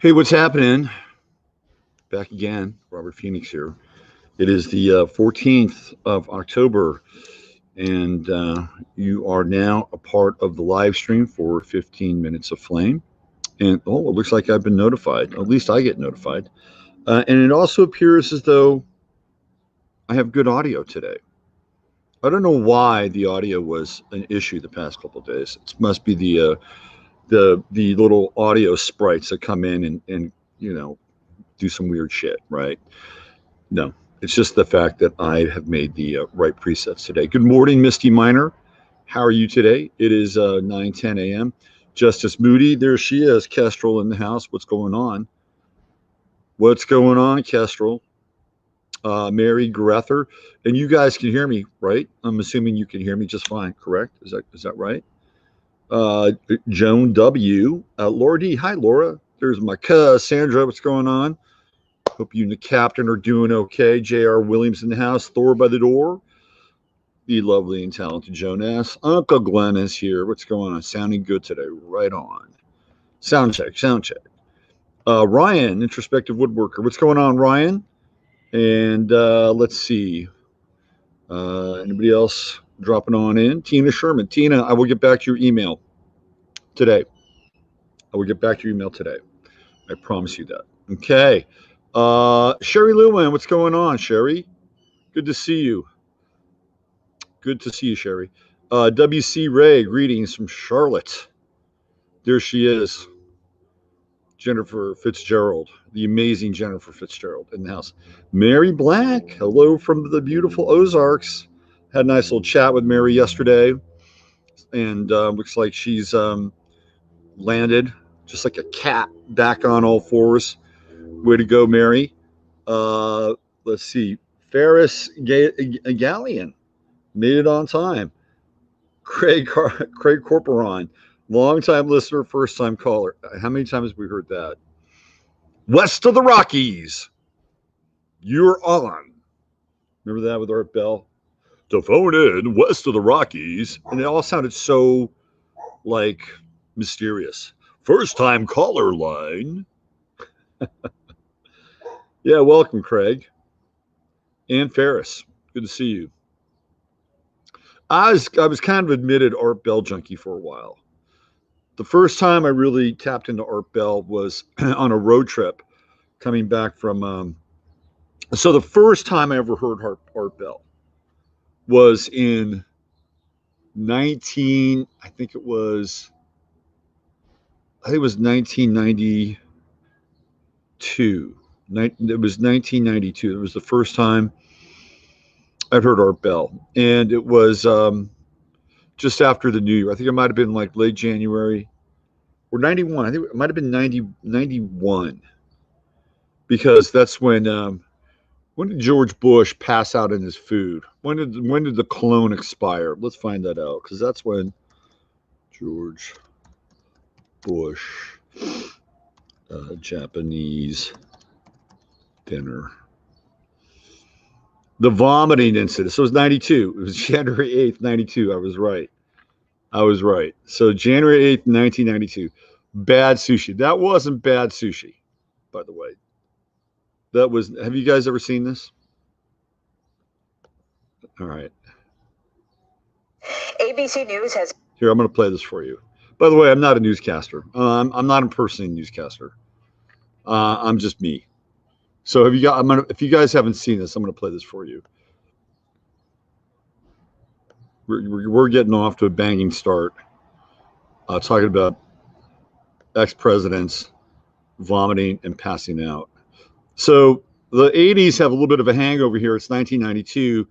Hey, what's happening? Back again, Robert Phoenix here. It is the 14th of October, and you are now a part of the live stream for 15 Minutes of Flame. And oh, it looks like I've been notified. At least I get notified. And it also appears as though I have good audio today. I don't know why the audio was an issue the past couple of days. It must be the little audio sprites that come in and do some weird shit, right? No, it's just the fact that I have made the right presets today. Good morning, Misty Miner. How are you today? It is 9:10 a.m. Justice Moody, there she is. Kestrel in the house. What's going on? What's going on, Kestrel? Mary Grether, and you guys can hear me, right? I'm assuming you can hear me just fine. Correct? Is that right? Joan W. Laura D. Hi, Laura. There's my Sandra. What's going on? Hope you and the captain are doing okay. J.R. Williams in the house. Thor by the door. The lovely and talented Jonas. Uncle Glenn is here. What's going on? Sounding good today. Right on. Sound check. Sound check. Ryan, introspective woodworker. What's going on, Ryan? And let's see. Anybody else dropping on in? Tina Sherman. Tina, I will get back to your email today. I will get back to your email today. I promise you that. Okay. Sherry Lewin, what's going on, Sherry? Good to see you. Good to see you, Sherry. W.C. Ray, greetings from Charlotte. There she is. Jennifer Fitzgerald, the amazing Jennifer Fitzgerald in the house. Mary Black, hello from the beautiful Ozarks. Had a nice little chat with Mary yesterday. And looks like she's landed just like a cat back on all fours. Way to go, Mary. Let's see. Ferris Gallion made it on time. Craig Corporon, long-time listener, first-time caller. How many times have we heard that? West of the Rockies, you're on. Remember that with Art Bell? To phone in west of the Rockies. And it all sounded so, like, mysterious. First-time caller line. Yeah, welcome, Craig. And Ferris. Good to see you. I was kind of admitted Art Bell junkie for a while. The first time I really tapped into Art Bell was on a road trip coming back from. So the first time I ever heard Art Bell was in I think it was 1992. It was 1992. It was the first time I'd heard Art Bell, and it was just after the New Year. I think it might have been like late January or 91. I think it might have been 91, because that's when did George Bush pass out in his food? When did the clone expire? Let's find that out, because that's when George Bush Japanese dinner. The vomiting incident. So it was 92. It was January 8th, 92. I was right. So January 8th, 1992. Bad sushi. That wasn't bad sushi, by the way. That was, have you guys ever seen this? All right. ABC News has... Here, I'm going to play this for you. By the way, I'm not a newscaster. I'm not impersonating a newscaster. I'm just me. So if you guys haven't seen this, I'm going to play this for you. We're getting off to a banging start, talking about ex-presidents vomiting and passing out. So the 80s have a little bit of a hangover here. It's 1992,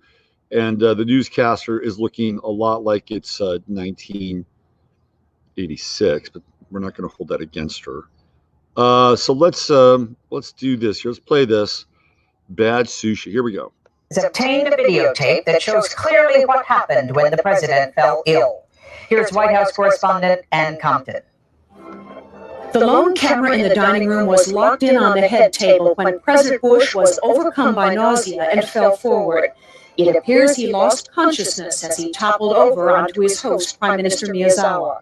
and the newscaster is looking a lot like it's 1986, but we're not going to hold that against her. So let's do this. Let's play this. Bad sushi. Here we go. Has obtained a videotape that shows clearly what happened when the president fell ill. Here's White House correspondent Ann Compton. The lone camera in the dining room was locked in on the head table when President Bush was overcome by nausea and fell forward. It appears he lost consciousness as he toppled over onto his host, Prime Minister Miyazawa.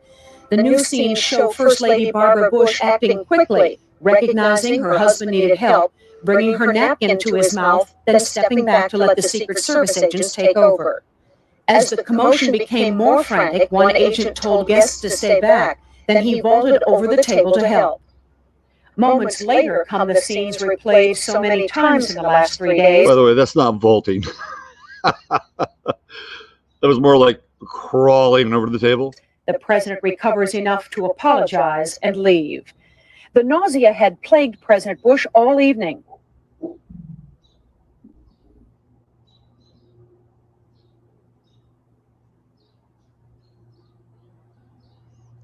The new scenes show First Lady Barbara Bush acting quickly Recognizing her husband needed help, bringing her napkin to his mouth, then stepping back to let the Secret Service agents take over. As the commotion became more frantic, one agent told guests to stay back, then he vaulted over the table to help. Moments later come the scenes replayed so many times in the last 3 days. By the way, that's not vaulting. That was more like crawling over the table. The president recovers enough to apologize and leave. The nausea had plagued President Bush all evening.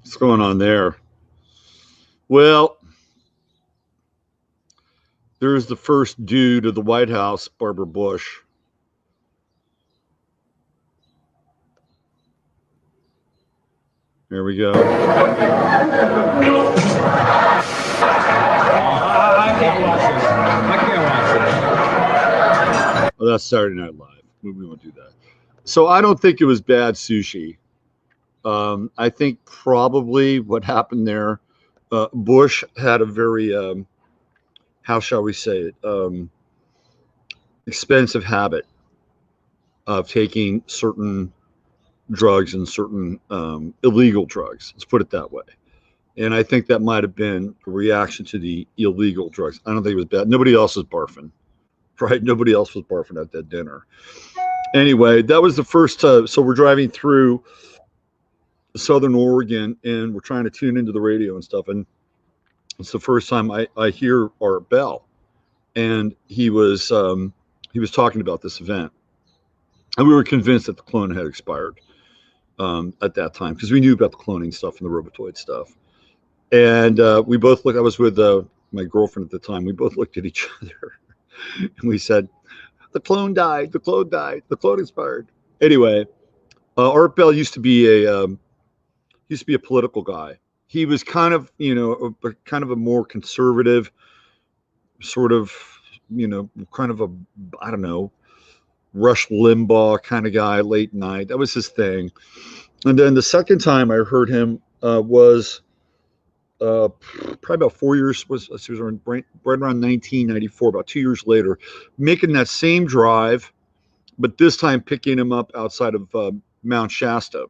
What's going on there? Well, there's the first dude of the White House, Barbara Bush. There we go. I can't watch this. I can't watch this. Oh, that's Saturday Night Live. We won't do that. So I don't think it was bad sushi. I think probably what happened there, Bush had a very, how shall we say it, expensive habit of taking certain drugs and certain illegal drugs. Let's put it that way. And I think that might have been a reaction to the illegal drugs. I don't think it was bad. Nobody else was barfing, right? Nobody else was barfing at that dinner. Anyway, that was the first. So we're driving through Southern Oregon and we're trying to tune into the radio and stuff. And it's the first time I hear Art Bell, and he was talking about this event, and we were convinced that the clone had expired at that time because we knew about the cloning stuff and the Robotoid stuff. And we both looked. I was with my girlfriend at the time. We both looked at each other and we said, "The clone died. The clone died. The clone expired." Anyway, Art Bell used to be a political guy. He was kind of, kind of a more conservative, sort of, kind of a, I don't know, Rush Limbaugh kind of guy, late night. That was his thing. And then the second time I heard him was probably about 4 years, was right around 1994, about 2 years later, making that same drive, but this time picking him up outside of Mount Shasta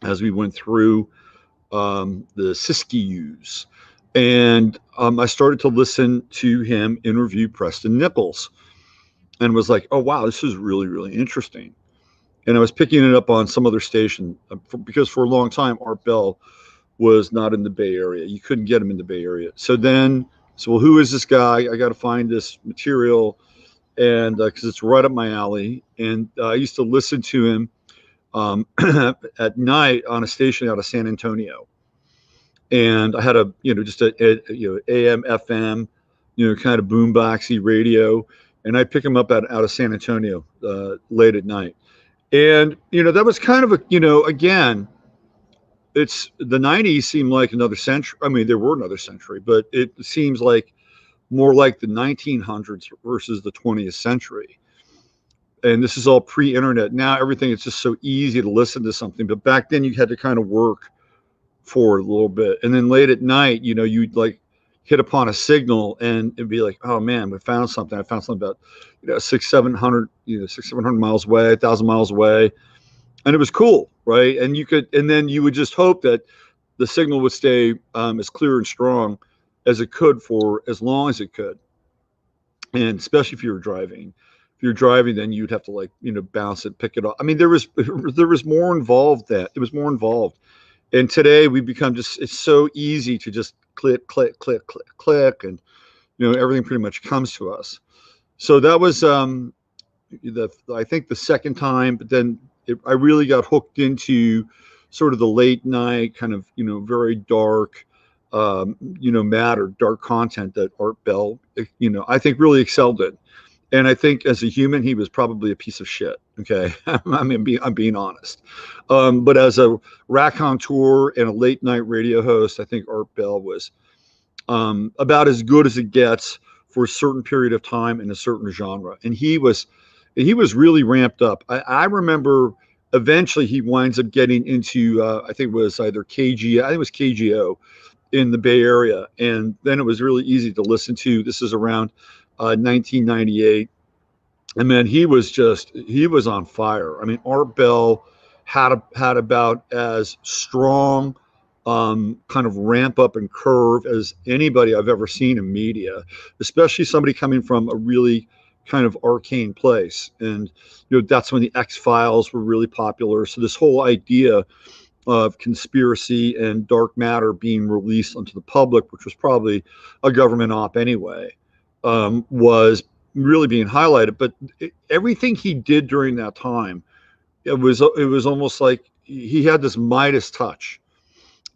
as we went through the Siskiyous. And I started to listen to him interview Preston Nichols and was like, oh, wow, this is really, really interesting. And I was picking it up on some other station because for a long time, Art Bell was not in the Bay Area. You couldn't get him in the Bay Area. So well, who is this guy? I got to find this material. And because it's right up my alley. And I used to listen to him at night on a station out of San Antonio. And I had just a AM, FM, kind of boomboxy radio. And I'd pick him up out of San Antonio late at night. And, that was kind of again, it's the 90s seemed like another century. I mean, there were another century, but it seems like more like the 1900s versus the 20th century. And this is all pre-internet. Now everything is just so easy to listen to something. But back then you had to kind of work for it a little bit. And then late at night, you'd like hit upon a signal and it'd be like, oh man, we found something. I found something about, 700 miles away, 1,000 miles away. And it was cool, right? And then you would just hope that the signal would stay as clear and strong as it could for as long as it could. And especially if you were driving. If you're driving, then you'd have to bounce it, pick it up. I mean, there was more involved that it was more involved. And today we've become it's so easy to just click, click, click, click, click. And, everything pretty much comes to us. So that was, I think the second time, but then I really got hooked into sort of the late night kind of, very dark, dark content that Art Bell, I think really excelled in. And I think as a human, he was probably a piece of shit. Okay. I'm being honest. But as a raconteur and a late night radio host, I think Art Bell was about as good as it gets for a certain period of time in a certain genre. And he was really ramped up. I remember eventually he winds up getting into, I think it was either KGO. I think it was KGO. in the Bay Area. And then it was really easy to listen to. This is around 1998. And man, he was on fire. I mean, Art Bell had about as strong kind of ramp up and curve as anybody I've ever seen in media, especially somebody coming from a really kind of arcane place. And that's when the X-Files were really popular. So this whole idea of conspiracy and dark matter being released onto the public, which was probably a government op anyway, was really being highlighted. But everything he did during that time, it was almost like he had this Midas touch.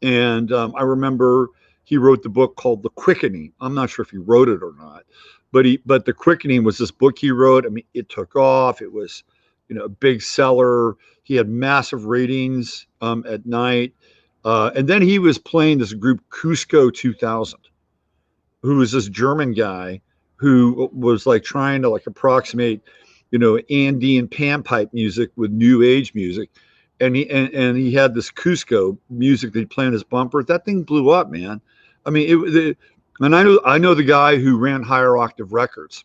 And I remember he wrote the book called The Quickening. I'm not sure if he wrote it or not, but The Quickening was this book he wrote. I mean, it took off. It was, a big seller. He had massive ratings at night. And then he was playing this group Cusco 2000, who was this German guy who was like trying to like approximate, Andean panpipe music with new age music. And he had this Cusco music that he played in his bumper. That thing blew up, man. I mean, and I know the guy who ran Higher Octave Records,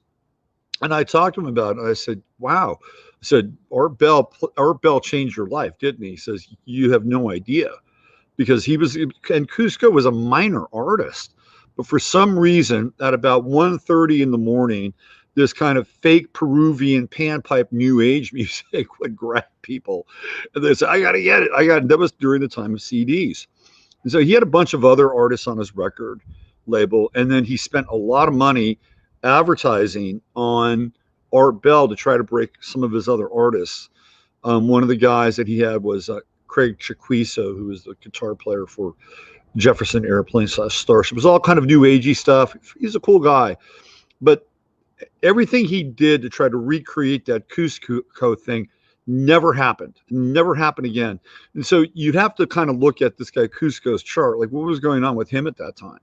and I talked to him about it. I said, "Wow," I said, "Art Bell changed your life, didn't he?" He says, "You have no idea," because and Cusco was a minor artist, but for some reason, at about 1:30 in the morning, this kind of fake Peruvian panpipe new age music would grab people. And they said, I got to get it. That was during the time of CDs. And so he had a bunch of other artists on his record label. And then he spent a lot of money advertising on Art Bell to try to break some of his other artists. One of the guys that he had was Craig Chiquiso, who was the guitar player for Jefferson Airplane / Starship. It was all kind of new agey stuff. He's a cool guy. But everything he did to try to recreate that Cusco thing never happened again. And so you'd have to kind of look at this guy Cusco's chart, like what was going on with him at that time.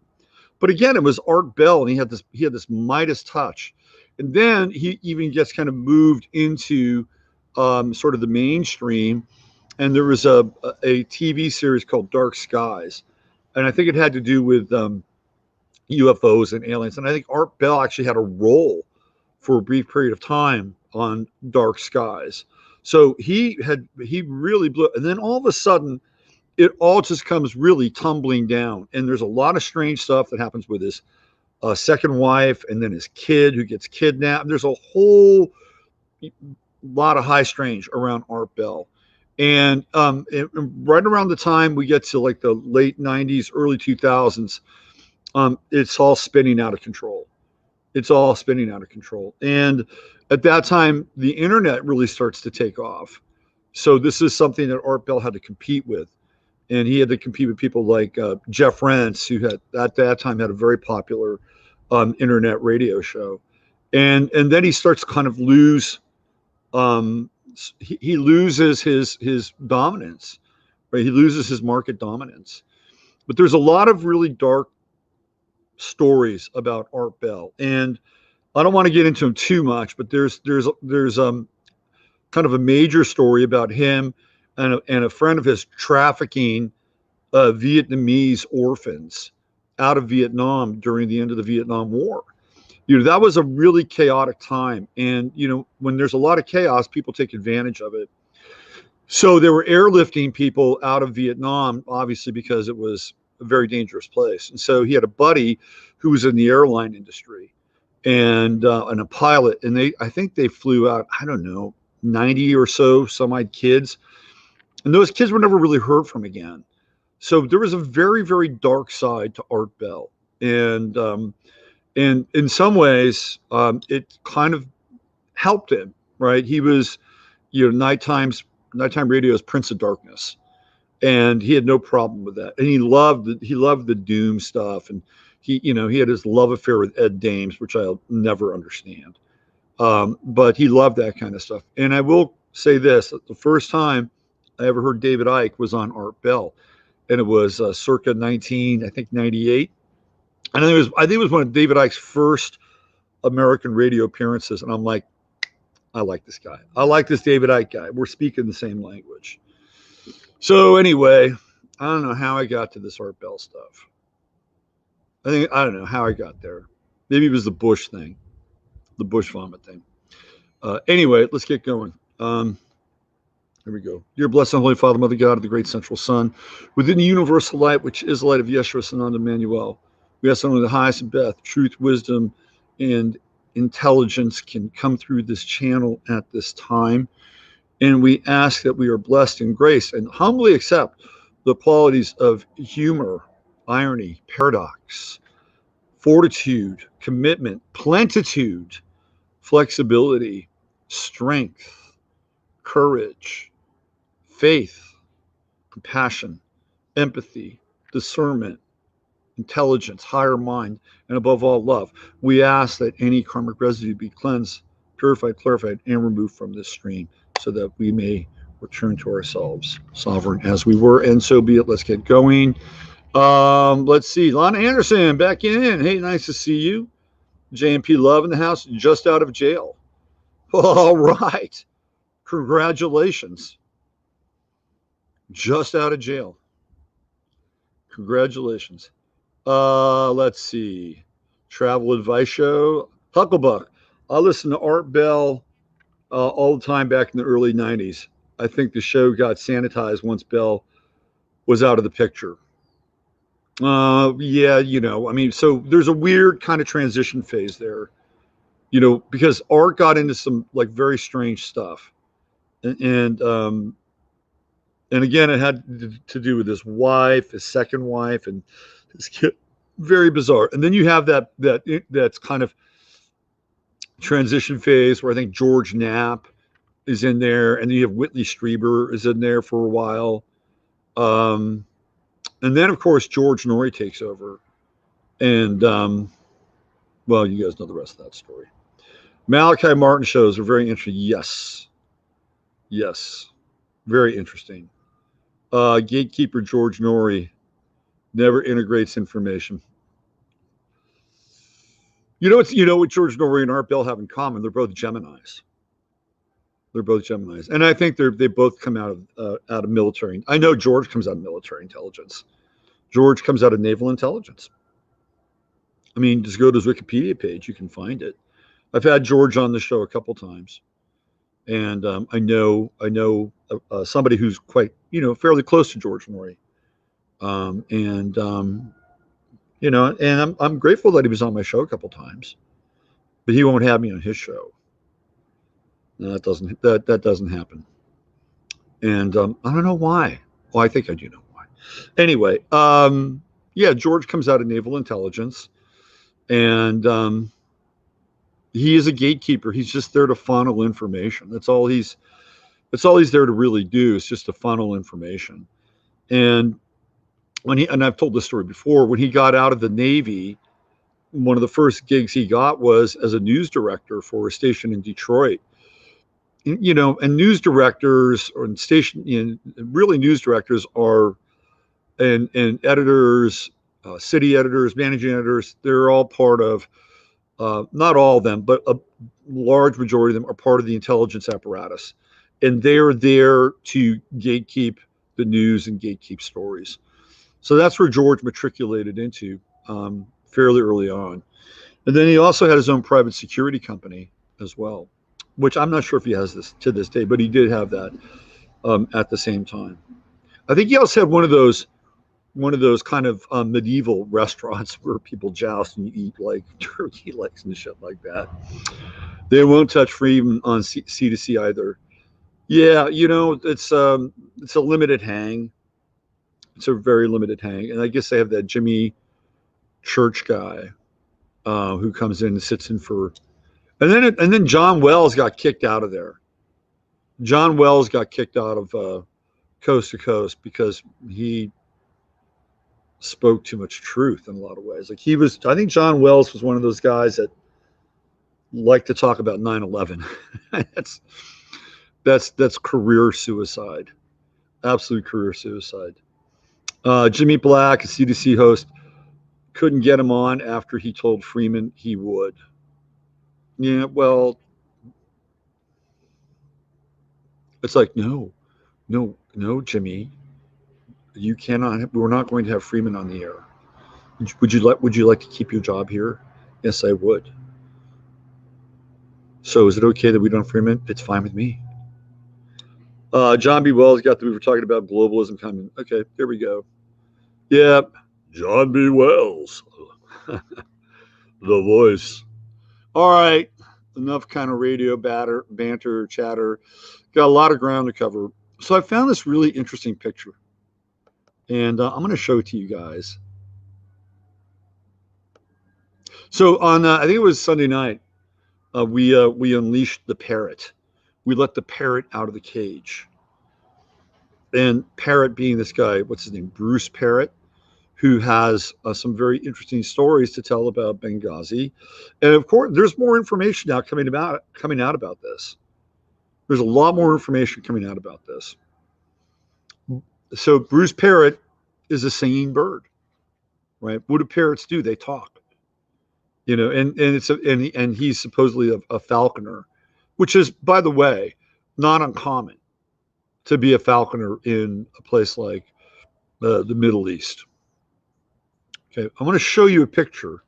But again, it was Art Bell, and he had this Midas touch. And then he even gets kind of moved into sort of the mainstream. And there was a TV series called Dark Skies, and I think it had to do with UFOs and aliens. And I think Art Bell actually had a role for a brief period of time on Dark Skies. So he really blew it. And then all of a sudden, it all just comes really tumbling down. And there's a lot of strange stuff that happens with his second wife and then his kid who gets kidnapped. There's a whole lot of high strange around Art Bell. And right around the time we get to like the late 90s, early 2000s, it's all spinning out of control. And at that time, the internet really starts to take off. So this is something that Art Bell had to compete with. And he had to compete with people like Jeff Rentz, who had at that time had a very popular internet radio show. And then he starts to kind of lose, he loses his dominance, right? He loses his market dominance. But there's a lot of really dark stories about Art Bell, and I don't want to get into them too much, but there's kind of a major story about him and a friend of his trafficking Vietnamese orphans out of Vietnam during the end of the Vietnam War. That was a really chaotic time, and when there's a lot of chaos, people take advantage of it. So they were airlifting people out of Vietnam, obviously, because it was a very dangerous place. And so he had a buddy who was in the airline industry and a pilot. And I think they flew out, I don't know, 90 or so some odd kids. And those kids were never really heard from again. So there was a very, very dark side to Art Bell. And in some ways, it kind of helped him, right? He was, nighttime radio's Prince of Darkness. And he had no problem with that. And he loved the doom stuff. And he had his love affair with Ed Dames, which I'll never understand. But he loved that kind of stuff. And I will say this, the first time I ever heard David Icke was on Art Bell. And it was circa 98. And I think it was one of David Icke's first American radio appearances. And I'm like, I like this guy. I like this David Icke guy. We're speaking the same language. So anyway, I don't know how I got to this Art Bell stuff. I don't know how I got there. Maybe it was the Bush thing, the Bush vomit thing. Anyway, let's get going. Here we go. Dear blessed and holy Father, Mother God of the great central sun, within the universal light, which is the light of Yeshua, Son, Emmanuel, we ask only the highest and best truth, wisdom, and intelligence can come through this channel at this time. And we ask that we are blessed in grace and humbly accept the qualities of humor, irony, paradox, fortitude, commitment, plentitude, flexibility, strength, courage, faith, compassion, empathy, discernment, intelligence, higher mind, and above all, love. We ask that any karmic residue be cleansed, purified, clarified, and removed from this stream so that we may return to ourselves, sovereign as we were, and so be it. Let's get going. Let's see. Lana Anderson back in. Hey, nice to see you. JMP Love in the house, just out of jail. All right. Congratulations. Just out of jail. Congratulations. Let's see. Travel advice show. Hucklebuck. I listened to Art Bell all the time back in the early 90s. I think the show got sanitized once Bell was out of the picture. Yeah, I mean, so there's a weird kind of transition phase there, because Art got into some like very strange stuff. And again, it had to do with his wife, his second wife, and his kid. Very bizarre. And then you have that's kind of transition phase where I think George Knapp is in there, and then you have Whitley Strieber is in there for a while. And then, of course, George Norrie takes over. And, well, you guys know the rest of that story. Malachi Martin shows are very interesting. Yes. Very interesting. Gatekeeper George Norrie never integrates information. You know what George Norrie and Art Bell have in common? They're both Geminis. And I think they both come out of military. I know George comes out of military intelligence. George comes out of naval intelligence. I mean, just go to his Wikipedia page; you can find it. I've had George on the show a couple times, and I know somebody who's quite fairly close to George Norrie, and I'm grateful that he was on my show a couple times, but he won't have me on his show. No, that doesn't happen. And I don't know why. Well, I think I do know why. Anyway, yeah, George comes out of naval intelligence, and he is a gatekeeper. He's just there to funnel information. That's all he's there to really do, is just to funnel information. And and I've told this story before, when he got out of the Navy, one of the first gigs he got was as a news director for a station in Detroit. And news directors or really news directors are, and editors, city editors, managing editors, they're all part of, not all of them, but a large majority of them are part of the intelligence apparatus. And they're there to gatekeep the news and gatekeep stories. So that's where George matriculated into fairly early on. And then he also had his own private security company as well, which I'm not sure if he has this to this day, but he did have that at the same time. I think he also had one of those kind of medieval restaurants where people joust and you eat like turkey legs and shit like that. They won't touch freedom on C2C either. Yeah, it's a limited hang. It's a very limited hang, and I guess they have that Jimmy Church guy who comes in and sits in for. And then John Wells got kicked out of there. John Wells got kicked out of Coast to Coast because he spoke too much truth in a lot of ways. Like I think John Wells was one of those guys that liked to talk about 9/11. That's career suicide, absolute career suicide. Jimmy Black, a CDC host, couldn't get him on after he told Freeman he would. Yeah, well, it's like, no, Jimmy, you cannot. We're not going to have Freeman on the air. Would you like to keep your job here? Yes, I would. So is it okay that we don't frame it? It's fine with me. John B. Wells got we were talking about globalism coming. Okay, here we go. Yep. John B. Wells. The voice. All right. Enough kind of radio banter, chatter. Got a lot of ground to cover. So I found this really interesting picture. And I'm going to show it to you guys. So on, I think it was Sunday night, we unleashed the parrot. We let the parrot out of the cage. And Parrot being this guy, what's his name? Bruce Parrot, who has some very interesting stories to tell about Benghazi. And of course, there's more information now coming out about this. There's a lot more information coming out about this. So Bruce Parrot is a singing bird, right? What do parrots do? They talk. You know, and he's supposedly a falconer, which is, by the way, not uncommon to be a falconer in a place like the Middle East. Okay, I want to show you a picture.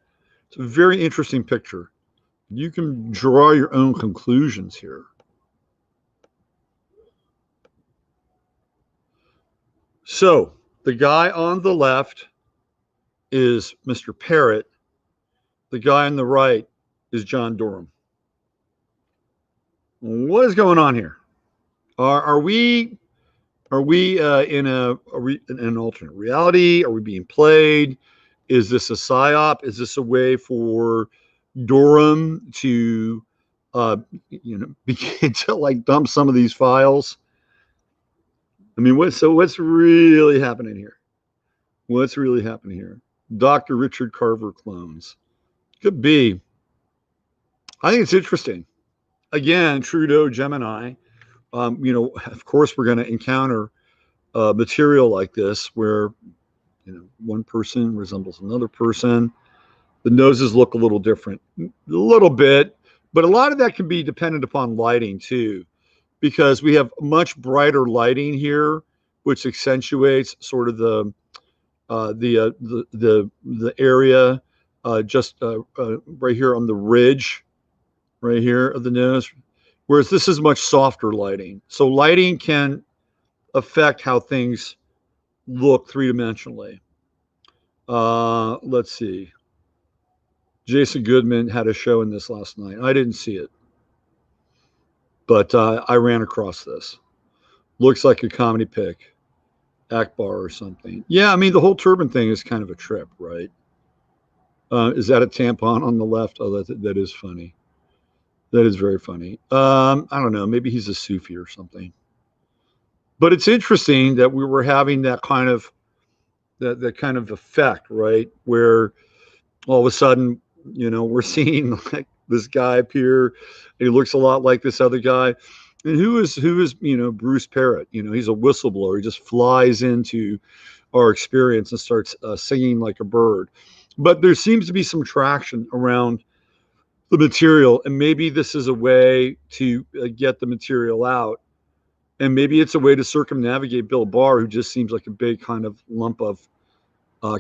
It's a very interesting picture. You can draw your own conclusions here. So the guy on the left is Mr. Parrot. The guy on the right is John Durham. What is going on here? Are we in an alternate reality? Are we being played? Is this a psyop? Is this a way for Durham to begin to like dump some of these files? I mean, what's really happening here? What's really happening here? Dr. Richard Carver clones. Could be. I think it's interesting. Again, Trudeau, Gemini. Of course, we're going to encounter material like this where, one person resembles another person. The noses look a little different, a little bit, but a lot of that can be dependent upon lighting too, because we have much brighter lighting here, which accentuates sort of the area just right here on the ridge, right here of the nose, whereas this is much softer lighting. So lighting can affect how things look three-dimensionally. Let's see. Jason Goodman had a show in this last night. I didn't see it, but I ran across this. Looks like a comedy pic, Akbar or something. Yeah, I mean, the whole turban thing is kind of a trip, right? Is that a tampon on the left? Oh, that is funny. That is very funny. I don't know. Maybe he's a Sufi or something. But it's interesting that we were having that kind of effect, right? Where all of a sudden, we're seeing like this guy appear, and he looks a lot like this other guy. And who is Bruce Parrot? He's a whistleblower. He just flies into our experience and starts singing like a bird. But there seems to be some traction around the material, and maybe this is a way to get the material out. And maybe it's a way to circumnavigate Bill Barr, who just seems like a big kind of lump of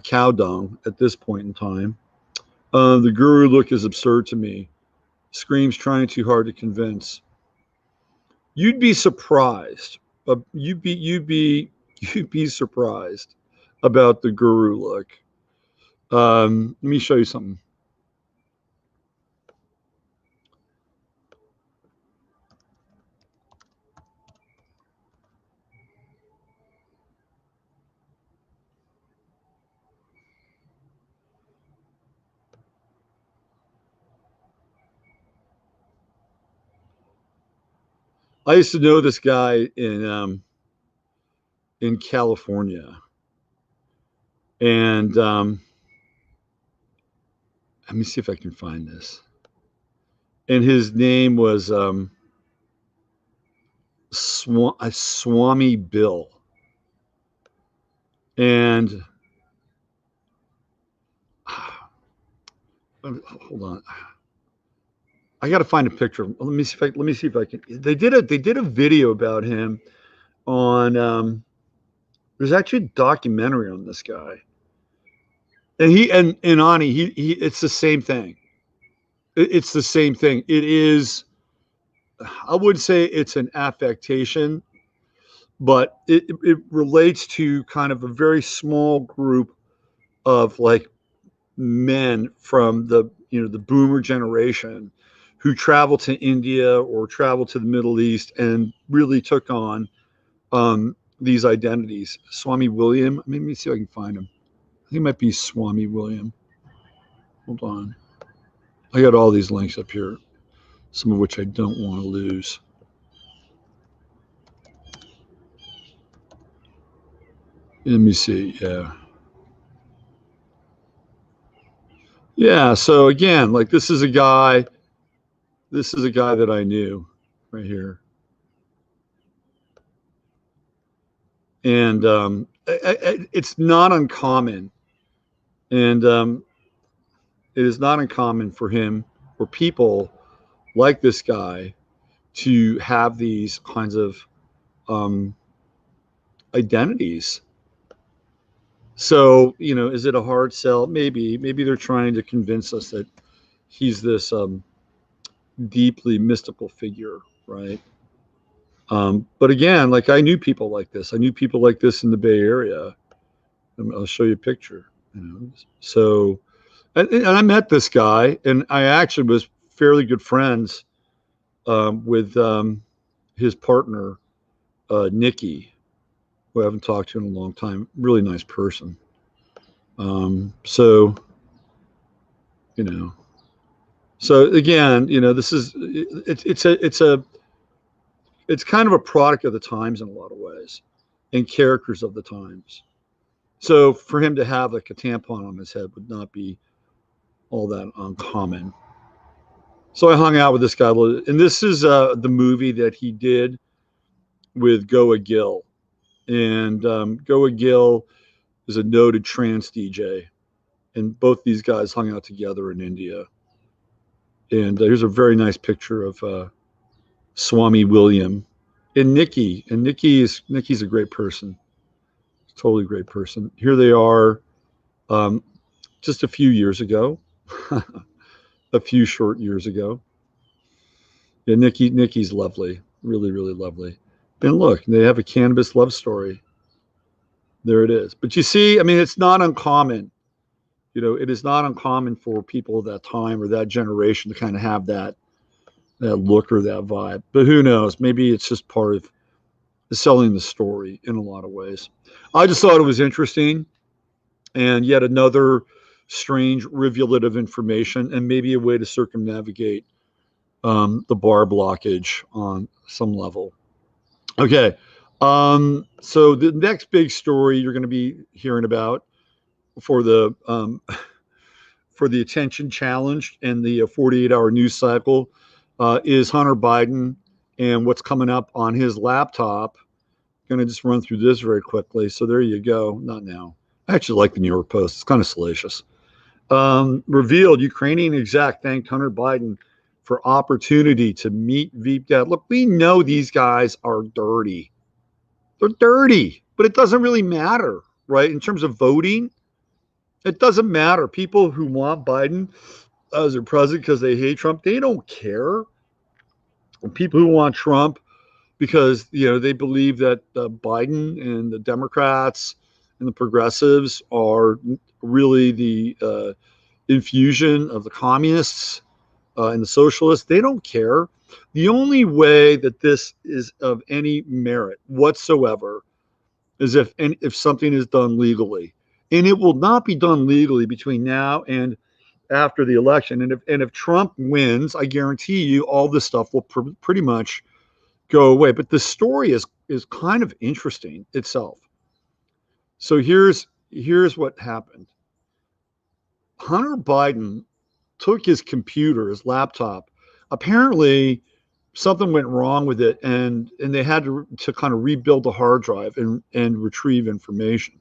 cow dung at this point in time. The guru look is absurd to me. Screams trying too hard to convince. You'd be surprised. You'd be surprised about the guru look. Let me show you something. I used to know this guy in California, and let me see if I can find this. And his name was Swami Bill, and hold on. I got to find a picture. Let me see if I can. They did a video about him on. There's actually a documentary on this guy, and Ani, he it's the same thing. It's the same thing. It is, I would say it's an affectation, but it relates to kind of a very small group of like men from the, the boomer generation who traveled to India or traveled to the Middle East and really took on these identities. Swami William, let me see if I can find him. I think it might be Swami William. Hold on. I got all these links up here, some of which I don't want to lose. Let me see. Yeah. Yeah. So again, like this is a guy that I knew right here. And it's not uncommon. And it is not uncommon for him, for people like this guy, to have these kinds of identities. So, is it a hard sell? Maybe they're trying to convince us that he's this deeply mystical figure, right? But again, like I knew people like this. I knew people like this in the Bay Area. I'll show you a picture. So, and I met this guy, and I actually was fairly good friends with his partner, Nikki, who I haven't talked to in a long time. Really nice person. So, so again, this is it's kind of a product of the times in a lot of ways, and characters of the times. So for him to have like a tampon on his head would not be all that uncommon. So I hung out with this guy, and this is the movie that he did with Goa Gill. And Goa Gill is a noted trance DJ, and both these guys hung out together in India. And here's a very nice picture of Swami William and Nikki. And Nikki's a great person, totally great person. Here they are, just a few years ago, a few short years ago. Yeah, Nikki's lovely, really, really lovely. And look, they have a cannabis love story. There it is. But you see, I mean, it's not uncommon. It is not uncommon for people of that time or that generation to kind of have that look or that vibe. But who knows? Maybe it's just part of selling the story in a lot of ways. I just thought it was interesting, and yet another strange rivulet of information, and maybe a way to circumnavigate the bar blockage on some level. Okay. So the next big story you're going to be hearing about for the attention challenged and the 48-hour news cycle is Hunter Biden and what's coming up on his laptop. Going to just run through this very quickly. So there you go. Not now. I actually like the New York Post. It's kind of salacious. Revealed Ukrainian exec thanked Hunter Biden for opportunity to meet Veep Dad. Look, we know these guys are dirty. They're dirty, but it doesn't really matter, right? In terms of voting, it doesn't matter. People who want Biden as their president because they hate Trump, they don't care. And people who want Trump because, they believe that Biden and the Democrats and the progressives are really the infusion of the communists and the socialists, they don't care. The only way that this is of any merit whatsoever is if something is done legally, and it will not be done legally between now and after the election. And if Trump wins, I guarantee you all this stuff will pretty much go away. But the story is kind of interesting itself. So here's what happened. Hunter Biden took his computer, his laptop. Apparently, something went wrong with it, and they had to kind of rebuild the hard drive and retrieve information.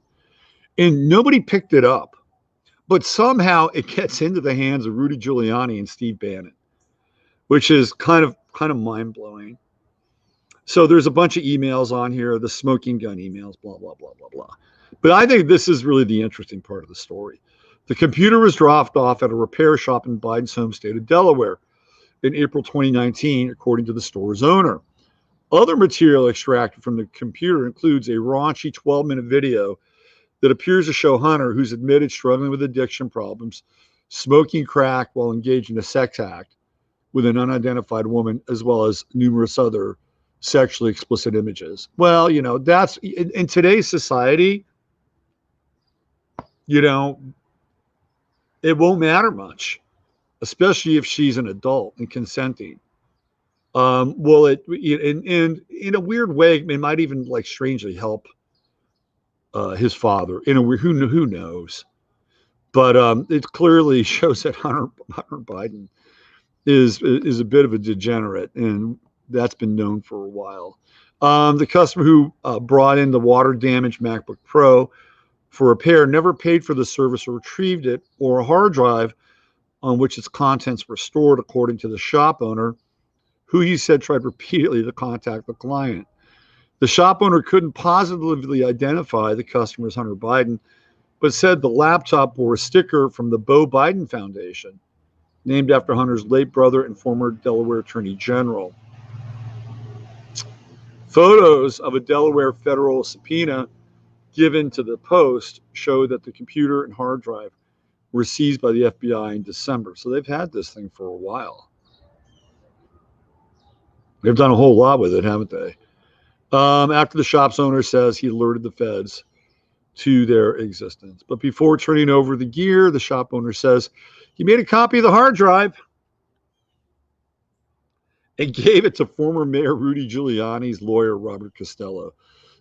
And nobody picked it up. But somehow it gets into the hands of Rudy Giuliani and Steve Bannon, which is kind of mind-blowing. So there's a bunch of emails on here, the smoking gun emails, blah, blah, blah, blah, blah. But I think this is really the interesting part of the story. The computer was dropped off at a repair shop in Biden's home state of Delaware in April 2019, according to the store's owner. Other material extracted from the computer includes a raunchy 12-minute video that appears to show Hunter, who's admitted struggling with addiction problems, smoking crack while engaged in a sex act with an unidentified woman, as well as numerous other sexually explicit images. Well, that's in today's society, it won't matter much, especially if she's an adult and consenting. Well, in a weird way, it might even like strangely help his father. In a weird, who knows? But it clearly shows that Hunter Biden is a bit of a degenerate, and that's been known for a while. The customer who brought in the water-damaged MacBook Pro for repair never paid for the service or retrieved it, or a hard drive on which its contents were stored, according to the shop owner, who he said tried repeatedly to contact the client. The shop owner couldn't positively identify the customer as Hunter Biden, but said the laptop bore a sticker from the Beau Biden Foundation, named after Hunter's late brother and former Delaware Attorney General. Photos of a Delaware federal subpoena given to the Post show that the computer and hard drive were seized by the FBI in December. So they've had this thing for a while. They've done a whole lot with it, haven't they? After the shop's owner says he alerted the feds to their existence. But before turning over the gear, the shop owner says he made a copy of the hard drive and gave it to former Mayor Rudy Giuliani's lawyer, Robert Costello.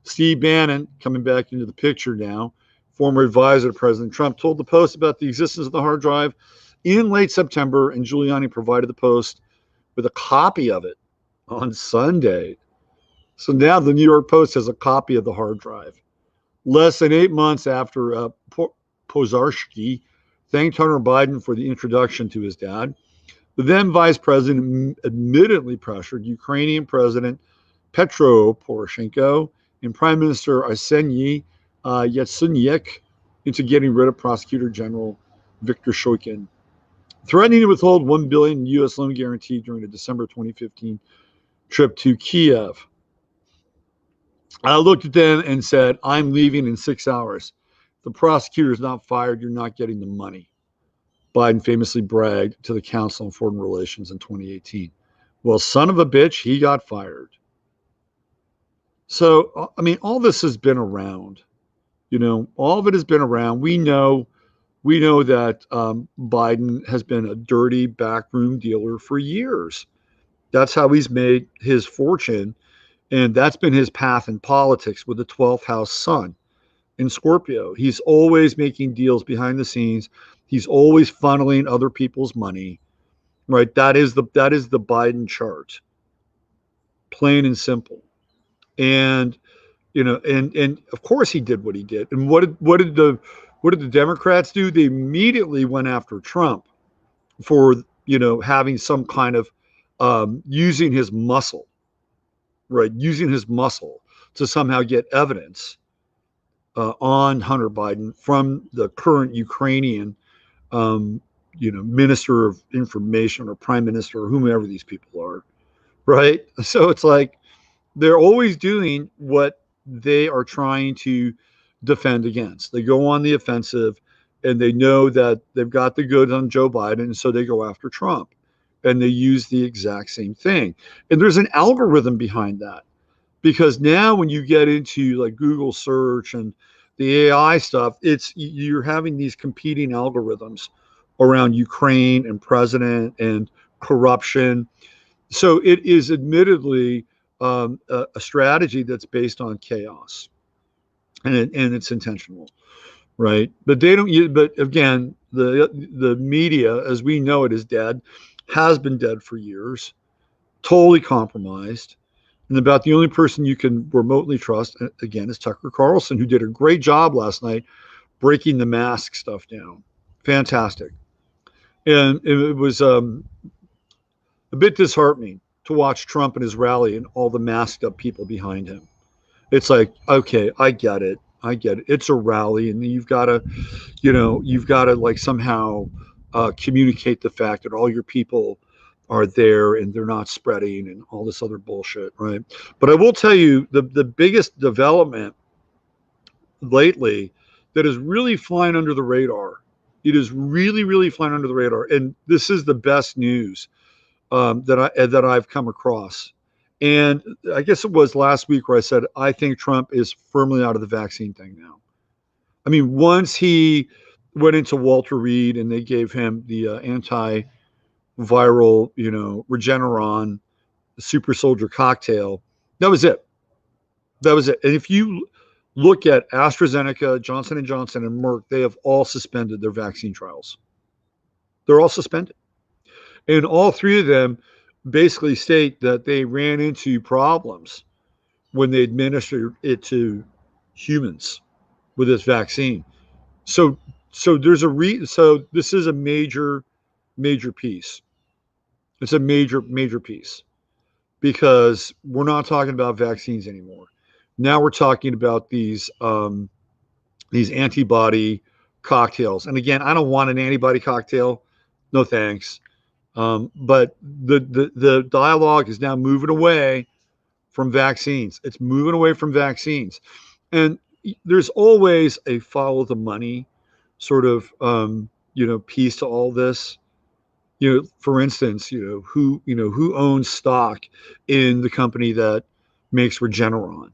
Steve Bannon, coming back into the picture now, former advisor to President Trump, told the Post about the existence of the hard drive in late September, and Giuliani provided the Post with a copy of it on Sunday. So now the New York Post has a copy of the hard drive. Less than 8 months after Pozarski thanked Hunter Biden for the introduction to his dad, the then vice president admittedly pressured Ukrainian President Petro Poroshenko and Prime Minister Arseniy Yatsenyuk into getting rid of Prosecutor General Viktor Shoikin, threatening to withhold $1 billion U.S. loan guarantee during a December 2015 trip to Kiev. I looked at them and said, I'm leaving in 6 hours. If the prosecutor is not fired, you're not getting the money. Biden famously bragged to the Council on Foreign Relations in 2018. Well, son of a bitch, he got fired. So, I mean, all this has been around. All of it has been around. We know that Biden has been a dirty backroom dealer for years. That's how he's made his fortune. And that's been his path in politics with the 12th house sun in Scorpio. He's always making deals behind the scenes. He's always funneling other people's money, right? That is the Biden chart, plain and simple. And and of course he did what he did. And what did the Democrats do? They immediately went after Trump for having some kind of using his muscle. Right, using his muscle to somehow get evidence on Hunter Biden from the current Ukrainian, Minister of Information or Prime Minister or whomever these people are, right? So it's like they're always doing what they are trying to defend against. They go on the offensive, and they know that they've got the goods on Joe Biden, and so they go after Trump. And they use the exact same thing. And there's an algorithm behind that, because now when you get into like Google search and the AI stuff, you're having these competing algorithms around Ukraine and president and corruption. So it is admittedly a strategy that's based on chaos, and it's intentional, right? But they don't. But again, the media, as we know it, is dead. Has been dead for years, totally compromised. And about the only person you can remotely trust, again, is Tucker Carlson, who did a great job last night breaking the mask stuff down. Fantastic. And it was a bit disheartening to watch Trump and his rally and all the masked up people behind him. It's like, okay, I get it. I get it. It's a rally, and you've got to, like somehow communicate the fact that all your people are there and they're not spreading and all this other bullshit, right? But I will tell you the biggest development lately that is really flying under the radar. It is really, really flying under the radar, and this is the best news that I've come across. And I guess it was last week where I said I think Trump is firmly out of the vaccine thing now. I mean, once he went into Walter Reed and they gave him the antiviral, Regeneron, the super soldier cocktail, that was it. That was it. And if you look at AstraZeneca, Johnson & Johnson, and Merck, they have all suspended their vaccine trials. They're all suspended. And all three of them basically state that they ran into problems when they administered it to humans with this vaccine. So there's so this is a major piece. It's a major piece because we're not talking about vaccines anymore. Now we're talking about these antibody cocktails. And again, I don't want an antibody cocktail. No thanks. But the dialogue is now moving away from vaccines. It's moving away from vaccines. And there's always a follow the money sort of, piece to all this. For instance, who owns stock in the company that makes Regeneron?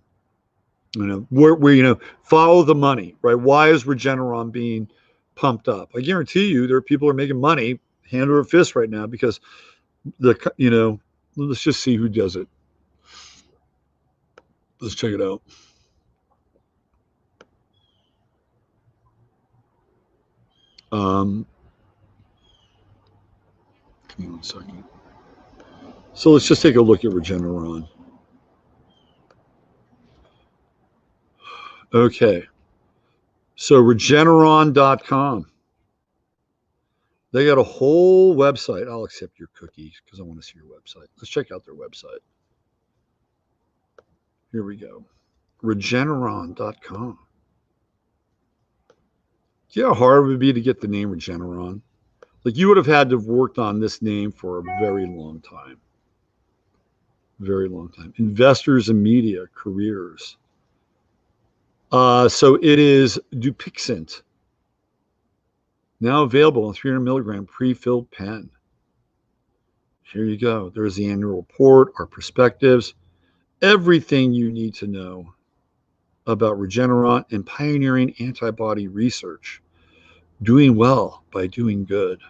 Where follow the money, right? Why is Regeneron being pumped up? I guarantee you there are people who are making money hand over fist right now because let's just see who does it. Let's check it out. Give me 1 second. So let's just take a look at Regeneron. Okay. So Regeneron.com. They got a whole website. I'll accept your cookies because I want to see your website. Let's check out their website. Here we go. Regeneron.com. Do you know how hard it would be to get the name Regeneron? Like you would have had to have worked on this name for a very long time. Very long time. Investors and media careers. So it is Dupixent. Now available in 300 milligram pre-filled pen. Here you go. There's the annual report, our perspectives, everything you need to know about Regeneron and pioneering antibody research. Doing well by doing good.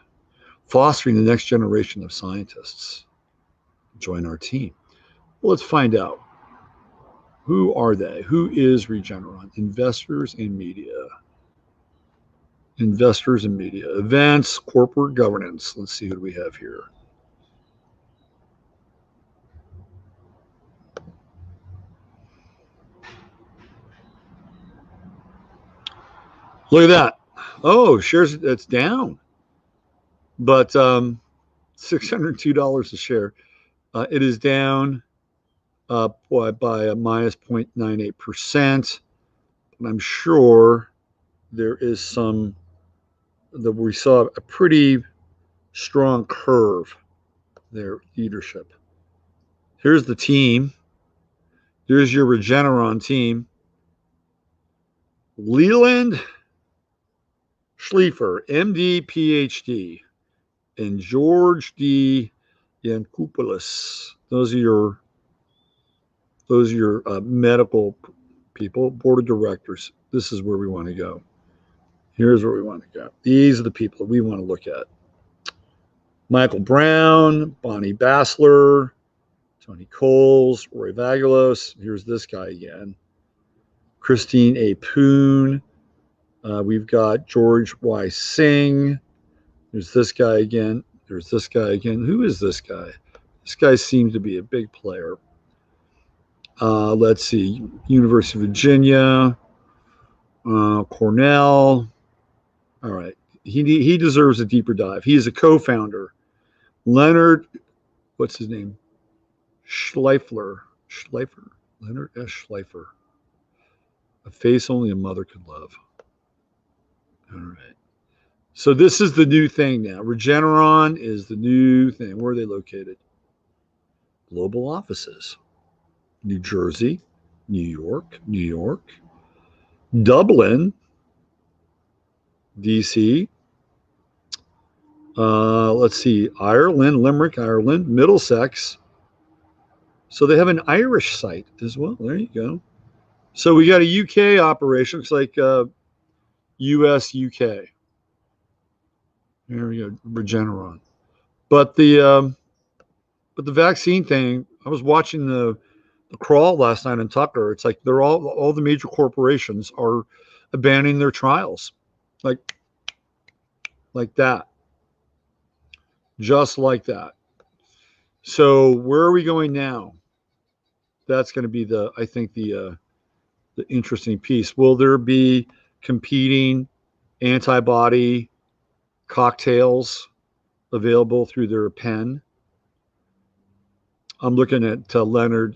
Fostering the next generation of scientists. Join our team. Well, let's find out. Who are they? Who is Regeneron? Investors and media. Investors and media. Events, corporate governance. Let's see what we have here. Look at that. Oh, shares, it's down. But $602 a share. It is down by a minus 0.98%. And I'm sure there is some that we saw a pretty strong curve there, leadership. Here's the team. Here's your Regeneron team. Leland Schleifer, MD, PhD, and George D. Yankopoulos. Those are your medical people, board of directors. This is where we want to go. Here's where we want to go. These are the people that we want to look at. Michael Brown, Bonnie Bassler, Tony Coles, Roy Vagelos. Here's this guy again. Christine A. Poon. We've got George Y. Singh. There's this guy again. There's this guy again. Who is this guy? This guy seems to be a big player. Let's see. University of Virginia. Cornell. All right. He deserves a deeper dive. He is a co-founder. Leonard, what's his name? Schleifer. Leonard S. Schleifer. A face only a mother could love. All right. So this is the new thing now. Regeneron is the new thing. Where are they located? Global offices. New Jersey, New York, Dublin, DC. Let's see, Ireland, Limerick, Ireland, Middlesex. So they have an Irish site as well. There you go. So we got a UK operation. Looks like US, UK. There we go, Regeneron. But the vaccine thing, I was watching the crawl last night on Tucker. It's like they're all the major corporations are abandoning their trials, like that, just like that. So where are we going now? That's going to be I think the interesting piece. Will there be competing antibody cocktails available through their pen? I'm looking at Leonard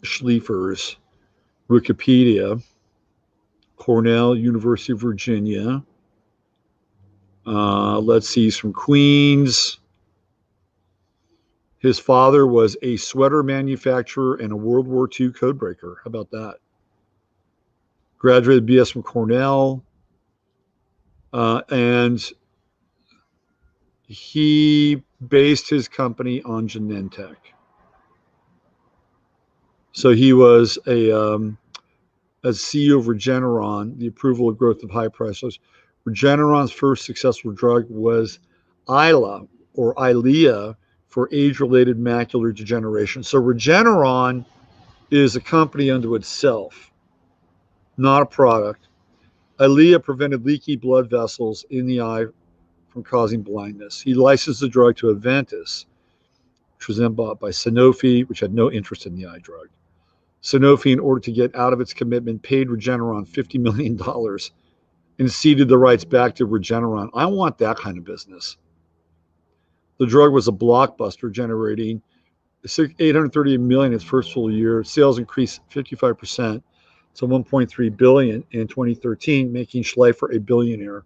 Schliefer's Wikipedia, Cornell, University of Virginia. Let's see, he's from Queens. His father was a sweater manufacturer and a World War II codebreaker. How about that? Graduated BS from Cornell. And he based his company on Genentech. So he was as CEO of Regeneron, the approval of growth of high prices. Regeneron's first successful drug was ILA or ILEA for age-related macular degeneration. So Regeneron is a company unto itself, not a product. ILEA prevented leaky blood vessels in the eye from causing blindness. He licensed the drug to Aventis, which was then bought by Sanofi, which had no interest in the eye drug. Sanofi, in order to get out of its commitment, paid Regeneron $50 million and ceded the rights back to Regeneron. I want that kind of business. The drug was a blockbuster, generating $838 million its first full year. Sales increased 55% to $1.3 billion in 2013, making Schleifer a billionaire.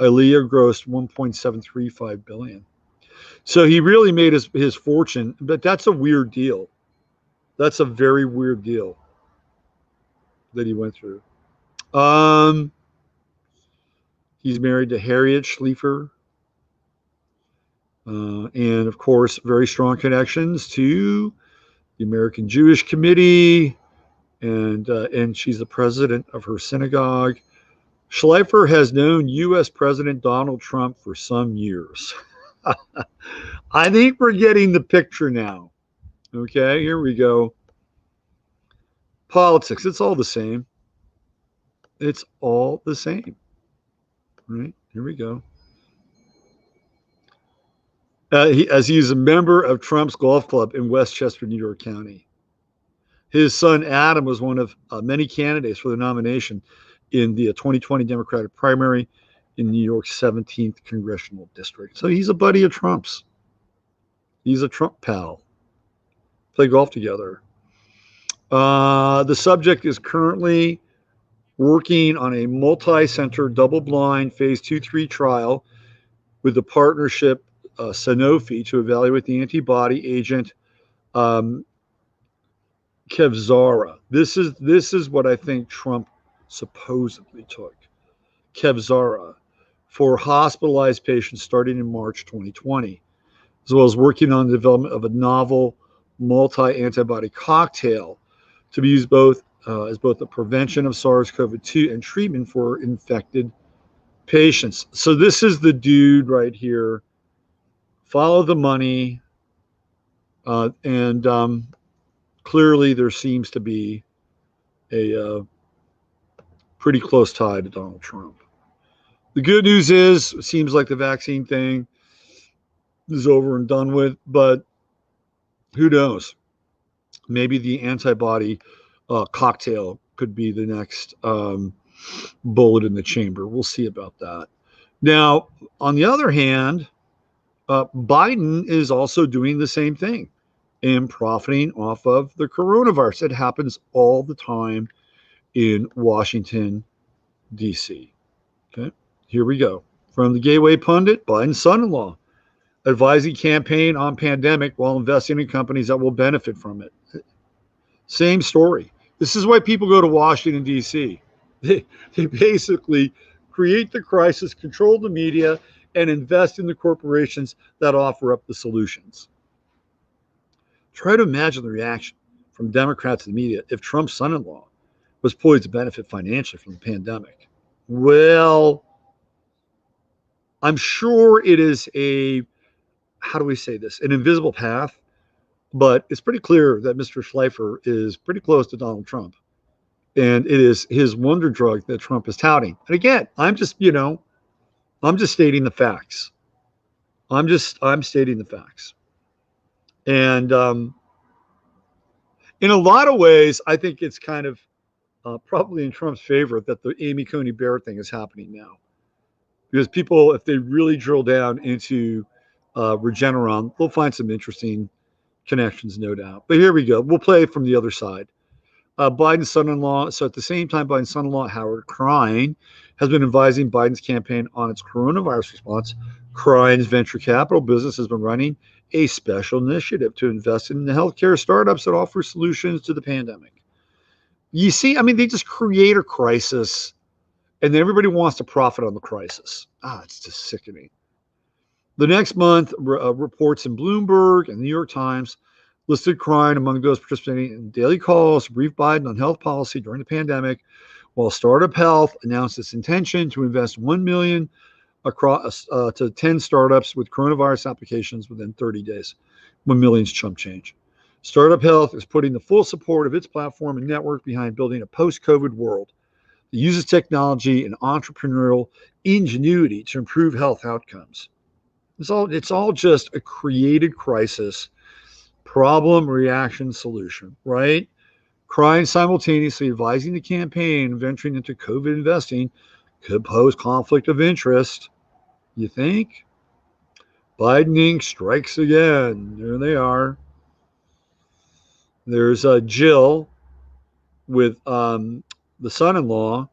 ILEA grossed $1.735 billion. So he really made his fortune, but that's a weird deal. That's a very weird deal that he went through. He's married to Harriet Schleifer. And of course, very strong connections to the American Jewish Committee, and she's the president of her synagogue. Schleifer has known U.S. President Donald Trump for some years. I think we're getting the picture now. Okay, here we go. Politics, it's all the same. It's all the same. Right, here we go. He's a member of Trump's golf club in Westchester, New York County. His son, Adam, was one of many candidates for the nomination in the 2020 Democratic primary in New York's 17th congressional district. So he's a buddy of Trump's. He's a Trump pal. Play golf together. The subject is currently working on a multi-center, double-blind phase 2-3 trial with the partnership Sanofi to evaluate the antibody agent Kevzara. This is what I think Trump supposedly took. Kevzara for hospitalized patients starting in March 2020, as well as working on the development of a novel multi-antibody cocktail to be used as both the prevention of SARS-CoV-2 and treatment for infected patients. So this is the dude right here. Follow the money, and clearly there seems to be a pretty close tie to Donald Trump. The good news is, it seems like the vaccine thing is over and done with, but who knows? Maybe the antibody cocktail could be the next bullet in the chamber. We'll see about that. Now, on the other hand, Biden is also doing the same thing and profiting off of the coronavirus. It happens all the time in Washington, D.C. Okay, here we go. From the Gateway Pundit, Biden's son-in-law advising campaign on pandemic while investing in companies that will benefit from it. Same story. This is why people go to Washington, D.C. They basically create the crisis, control the media, and invest in the corporations that offer up the solutions. Try to imagine the reaction from Democrats and the media if Trump's son-in-law was poised to benefit financially from the pandemic. Well, I'm sure it is how do we say this, an invisible path, but it's pretty clear that Mr. Schleifer is pretty close to Donald Trump. And it is his wonder drug that Trump is touting. And again, I'm just stating the facts. I'm stating the facts. And in a lot of ways, I think it's kind of probably in Trump's favor that the Amy Coney Barrett thing is happening now. Because people, if they really drill down into Regeneron, they'll find some interesting connections, no doubt. But here we go. We'll play from the other side. Biden's son-in-law. So at the same time, Biden's son-in-law, Howard Krein, has been advising Biden's campaign on its coronavirus response. Krein's venture capital business has been running a special initiative to invest in the healthcare startups that offer solutions to the pandemic. You see, I mean, they just create a crisis, and then everybody wants to profit on the crisis. It's just sickening. The next month, reports in Bloomberg and the New York Times listed Krein among those participating in daily calls to brief Biden on health policy during the pandemic, while Startup Health announced its intention to invest $1 million across to 10 startups with coronavirus applications within 30 days. $1 million's chump change. Startup Health is putting the full support of its platform and network behind building a post-COVID world that uses technology and entrepreneurial ingenuity to improve health outcomes. It's all just a created crisis, problem, reaction, solution, right? Krein simultaneously advising the campaign and venturing into COVID investing could pose conflict of interest. You think? Biden Inc. strikes again. There they are. There's Jill with the son-in-law,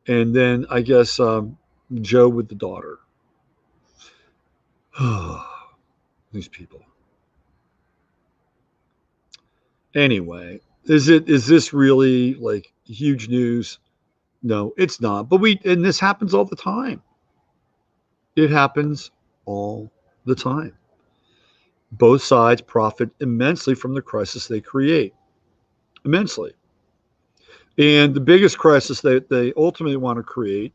and then I guess Joe with the daughter. These people. Anyway, is this really like huge news? No, it's not. But and this happens all the time. It happens all the time. Both sides profit immensely from the crisis they create. Immensely. And the biggest crisis that they ultimately want to create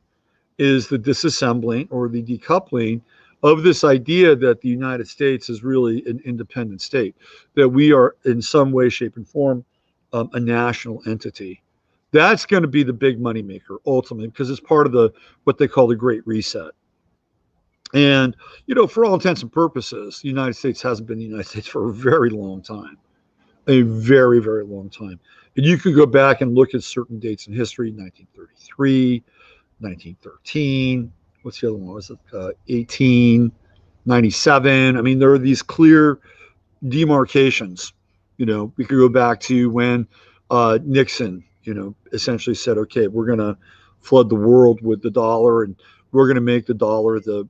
is the disassembling or the decoupling of this idea that the United States is really an independent state, that we are in some way, shape, and form a national entity. That's going to be the big moneymaker ultimately, because it's part of what they call the Great Reset. And, for all intents and purposes, the United States hasn't been the United States for a very long time, a very, very long time. And you can go back and look at certain dates in history, 1933, 1913. What's the other one? Was it 1897? I mean, there are these clear demarcations. We could go back to when Nixon, essentially said, okay, we're going to flood the world with the dollar, and we're going to make the dollar the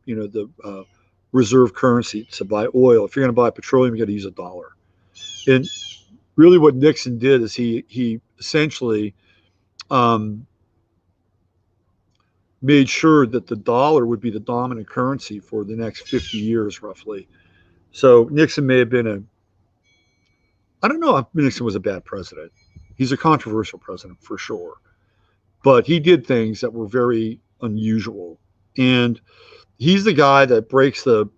reserve currency to buy oil. If you're going to buy petroleum, you got to use a dollar. And really what Nixon did is he essentially made sure that the dollar would be the dominant currency for the next 50 years, roughly. So Nixon may have been I don't know if Nixon was a bad president. He's a controversial president for sure. But he did things that were very unusual. And he's the guy that breaks the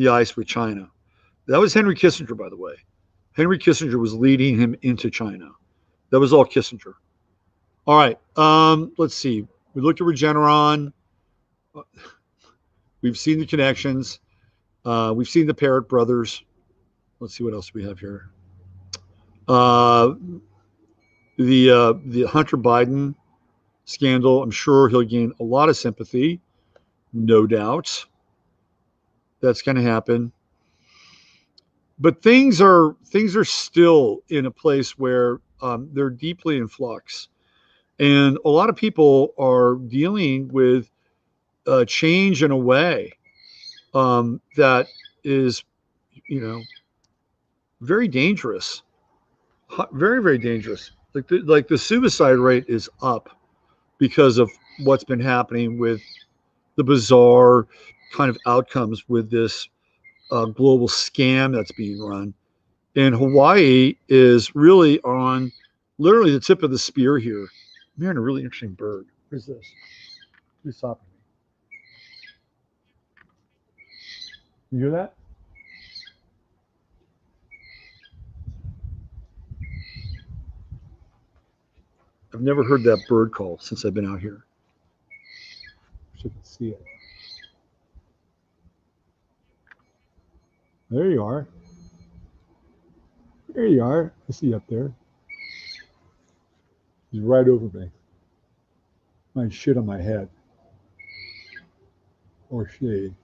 ice with China. That was Henry Kissinger, by the way. Henry Kissinger was leading him into China. That was all Kissinger. All right. Let's see. We looked at Regeneron. We've seen the connections. We've seen the Parrot brothers. Let's see what else we have here. The Hunter Biden scandal. I'm sure he'll gain a lot of sympathy. No doubt. That's going to happen. But things are still in a place where they're deeply in flux. And a lot of people are dealing with change in a way that is, very dangerous, very, very dangerous. Like the suicide rate is up because of what's been happening with the bizarre kind of outcomes with this global scam that's being run. And Hawaii is really on literally the tip of the spear here. I'm hearing a really interesting bird. What is this? Who's stopping me? You hear that? I've never heard that bird call since I've been out here. Wish I could see it. There you are. There you are. I see you up there. He's right over me. Might shit on my head. Or shade.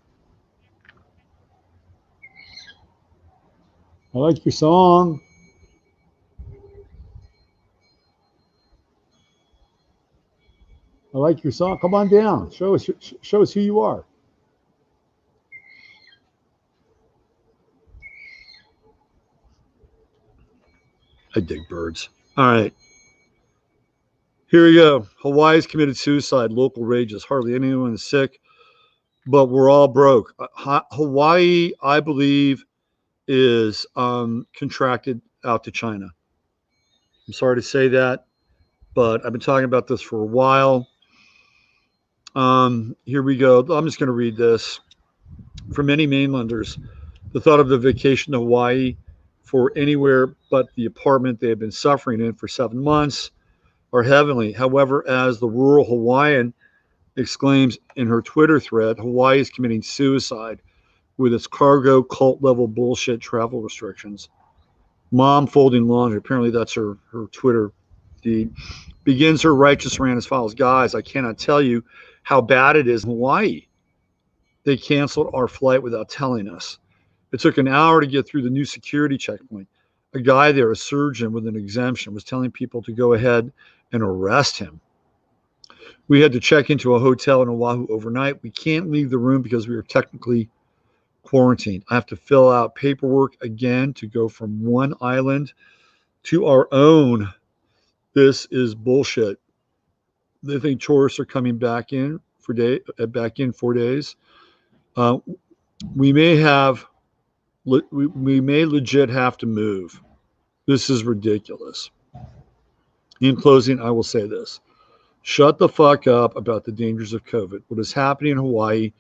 I like your song. I like your song. Come on down. Show us who you are. I dig birds. All right. Here we go. Hawaii's committed suicide. Local rages. Hardly anyone is sick, but we're all broke. Hawaii, I believe, is contracted out to China. I'm sorry to say that, but I've been talking about this for a while. Here we go. I'm just going to read this. For many mainlanders, the thought of the vacation to Hawaii for anywhere but the apartment they have been suffering in for 7 months are heavenly. However, as the rural Hawaiian exclaims in her Twitter thread, Hawaii is committing suicide with its cargo cult level bullshit travel restrictions. Mom folding laundry, apparently that's her Twitter feed, begins her righteous rant as follows. Guys, I cannot tell you how bad it is in Hawaii. They canceled our flight without telling us. It took an hour to get through the new security checkpoint. A guy there, a surgeon with an exemption, was telling people to go ahead and arrest him. We had to check into a hotel in Oahu overnight. We can't leave the room because we are technically quarantined. I have to fill out paperwork again to go from one island to our own. This is bullshit. They think tourists are coming back in for 4 days. We may legit have to move. This is ridiculous. In closing, I will say this. Shut the fuck up about the dangers of COVID. What is happening in Hawaii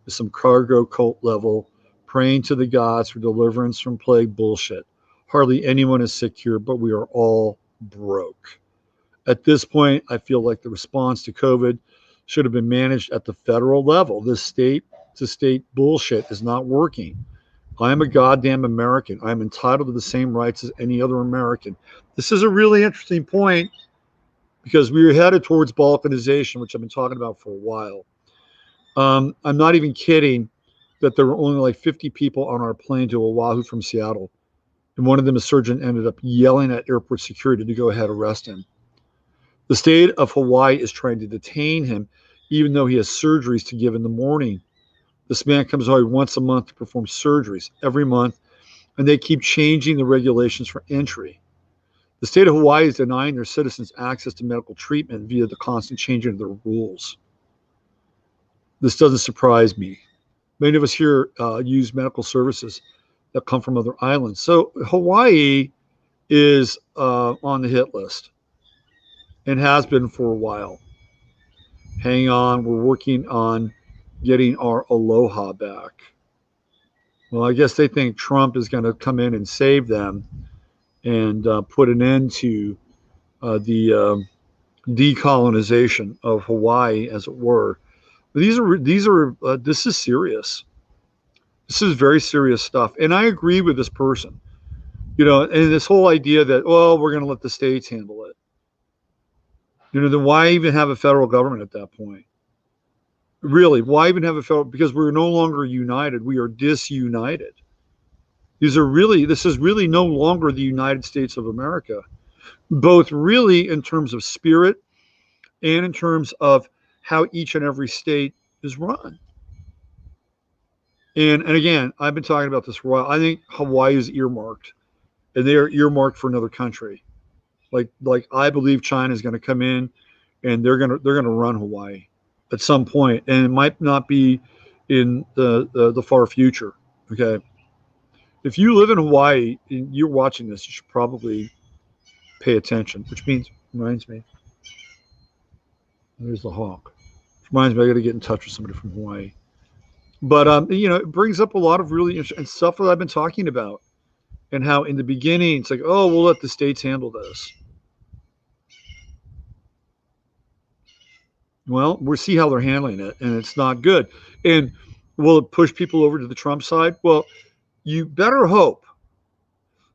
is some cargo cult level praying to the gods for deliverance from plague bullshit. Hardly anyone is sick here, but we are all broke. At this point, I feel like the response to COVID should have been managed at the federal level. This state-to-state bullshit is not working. I am a goddamn American. I am entitled to the same rights as any other American. This is a really interesting point because we are headed towards balkanization, which I've been talking about for a while. I'm not even kidding that there were only like 50 people on our plane to Oahu from Seattle. And one of them, a surgeon, ended up yelling at airport security to go ahead and arrest him. The state of Hawaii is trying to detain him, even though he has surgeries to give in the morning. This man comes Hawaii once a month to perform surgeries every month, and they keep changing the regulations for entry. The state of Hawaii is denying their citizens access to medical treatment via the constant changing of their rules. This doesn't surprise me. Many of us here use medical services that come from other islands. So Hawaii is on the hit list and has been for a while. Hang on, we're working on getting our aloha back. Well, I guess they think Trump is going to come in and save them and put an end to the decolonization of Hawaii, as it were. But this is serious. This is very serious stuff. And I agree with this person, and this whole idea that, we're going to let the states handle it. Then why even have a federal government at that point? Really, why even have a federal? Because we're no longer united. We are disunited. This is really no longer the United States of America, both really in terms of spirit and in terms of how each and every state is run. And again, I've been talking about this for a while. I think Hawaii is earmarked, and they are earmarked for another country. Like I believe China is going to come in, and they're gonna run Hawaii at some point, and it might not be in the far future. Okay, if you live in Hawaii and you're watching this, you should probably pay attention. Which reminds me, there's the hawk. Reminds me, I got to get in touch with somebody from Hawaii. But it brings up a lot of really interesting stuff that I've been talking about, and how in the beginning it's like, oh, we'll let the states handle this. Well, we'll see how they're handling it, and it's not good. And will it push people over to the Trump side? Well, you better hope.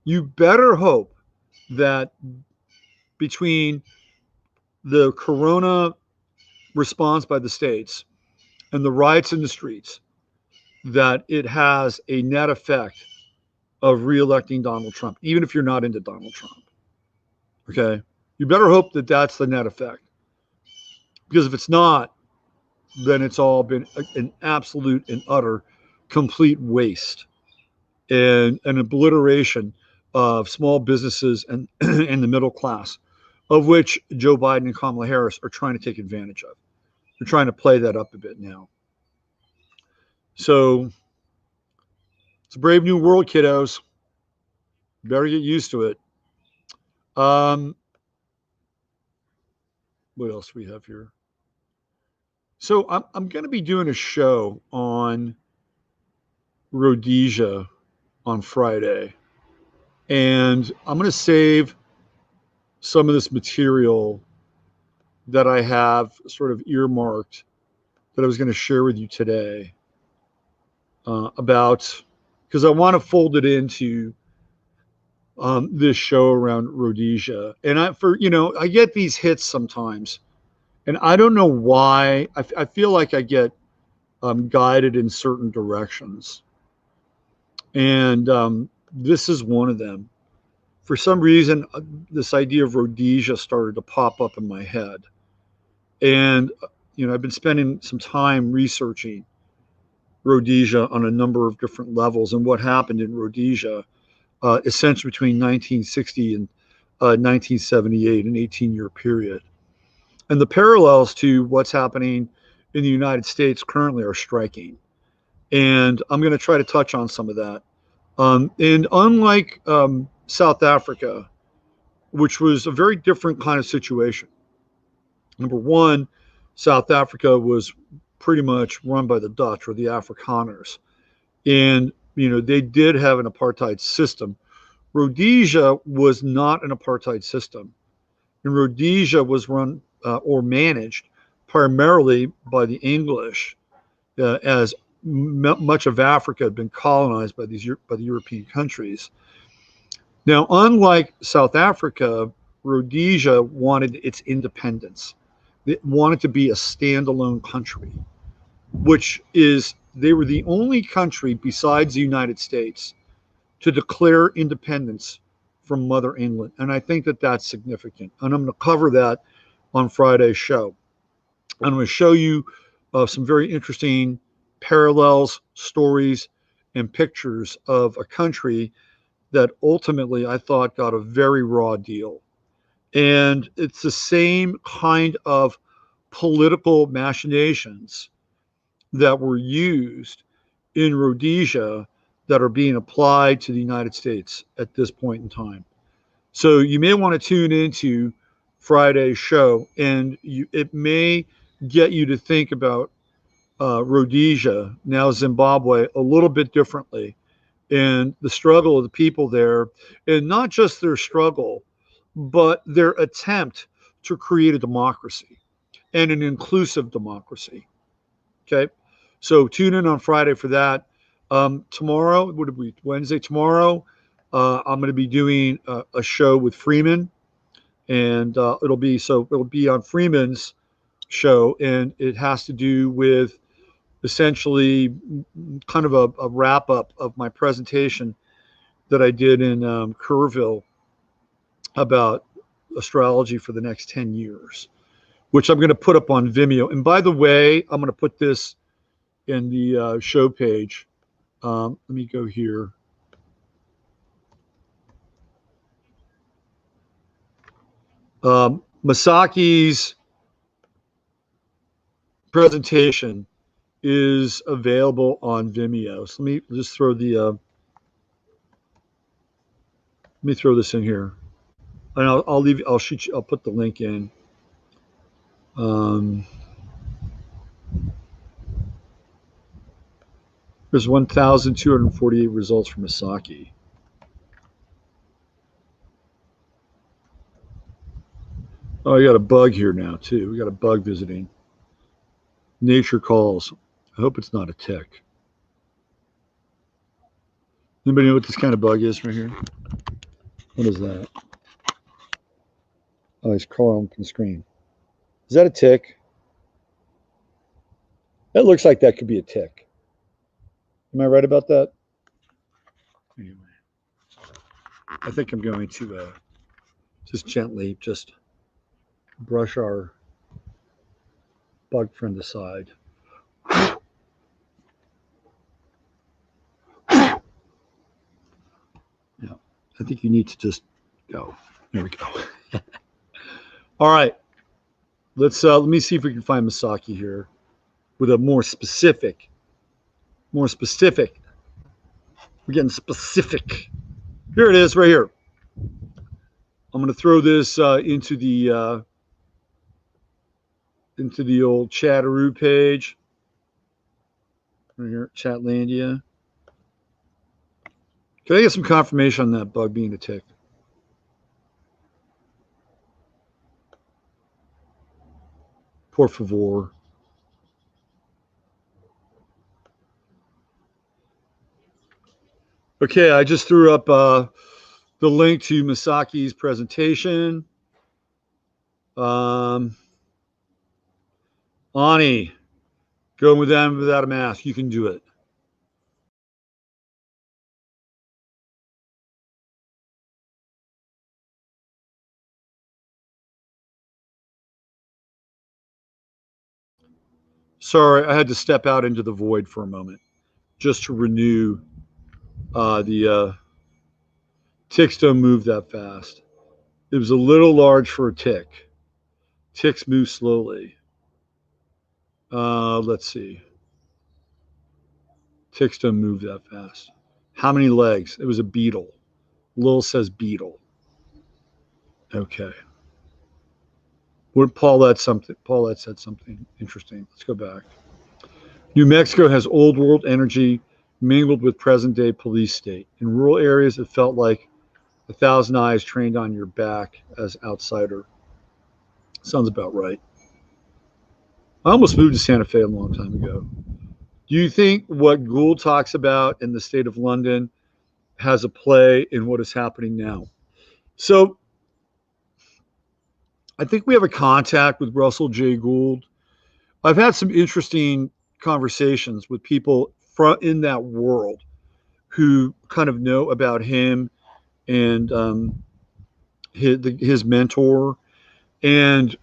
You better hope that between the corona response by the states and the riots in the streets, that it has a net effect of reelecting Donald Trump, even if you're not into Donald Trump. Okay? You better hope that that's the net effect. Because if it's not, then it's all been an absolute and utter complete waste and an obliteration of small businesses and, and the middle class, of which Joe Biden and Kamala Harris are trying to take advantage of. They're trying to play that up a bit now. So it's a brave new world, kiddos. Better get used to it. What else do we have here? So I'm going to be doing a show on Rhodesia on Friday, and I'm going to save some of this material that I have sort of earmarked that I was going to share with you today about, because I want to fold it into this show around Rhodesia. And I get these hits sometimes, and I don't know why. I feel like I get guided in certain directions. And this is one of them. For some reason, this idea of Rhodesia started to pop up in my head. And, I've been spending some time researching Rhodesia on a number of different levels and what happened in Rhodesia, essentially between 1960 and 1978, an 18-year period. And the parallels to what's happening in the United States currently are striking. And I'm going to try to touch on some of that. And unlike South Africa, which was a very different kind of situation. Number one, South Africa was pretty much run by the Dutch or the Afrikaners. And, they did have an apartheid system. Rhodesia was not an apartheid system. And Rhodesia was run or managed primarily by the English, as much of Africa had been colonized by the European countries. Now, unlike South Africa, Rhodesia wanted its independence. It wanted to be a standalone country, which is, they were the only country besides the United States to declare independence from Mother England. And I think that that's significant. And I'm going to cover that on Friday's show. I'm going to show you some very interesting parallels, stories, and pictures of a country that ultimately I thought got a very raw deal. And it's the same kind of political machinations that were used in Rhodesia that are being applied to the United States at this point in time. So you may want to tune into Friday's show, and it may get you to think about Rhodesia, now Zimbabwe, a little bit differently, and the struggle of the people there, and not just their struggle, but their attempt to create a democracy and an inclusive democracy. Okay, so tune in on Friday for that. Tomorrow, would it be Wednesday? Tomorrow, I'm going to be doing a show with Freeman, and it'll be on Freeman's show, and it has to do with essentially kind of a wrap up of my presentation that I did in Kerrville about astrology for the next 10 years. which I'm going to put up on Vimeo. And by the way, I'm going to put this in the show page. Let me go here. Masaki's presentation is available on Vimeo. So let me just throw the let me throw this in here, and I'll leave. I'll shoot you. I'll put the link in. There's 1,248 results from Masaki. Oh, I got a bug here now too. We got a bug visiting. Nature calls. I hope it's not a tick. Anybody know what this kind of bug is right here? What is that? Oh, he's crawling up on the screen. Is that a tick? That looks like that could be a tick. Am I right about that? Anyway, I think I'm going to just gently just brush our bug friend aside. Yeah, I think you need to just go. There we go. All right, let me see if we can find Masaki here with a more specific. We're getting specific. Here it is, right here. I'm going to throw this into the old Chatteroo page. Right here, Chatlandia. Can I get some confirmation on that bug being a tick? Por favor. Okay, I just threw up the link to Masaki's presentation. Ani, go with them without a mask. You can do it. Sorry, I had to step out into the void for a moment just to renew the ticks don't move that fast. It was a little large for a tick. Ticks move slowly. Let's see. Ticks don't move that fast. How many legs? It was a beetle. Lil says beetle. Okay. Paulette said something interesting. Let's go back. New Mexico has old world energy mingled with present day police state. In rural areas, it felt like 1,000 eyes trained on your back as outsider. Sounds about right. I almost moved to Santa Fe a long time ago. Do you think what Gould talks about in the state of London has a play in what is happening now? So I think we have a contact with Russell J. Gould. I've had some interesting conversations with people in that world who kind of know about him and his mentor. And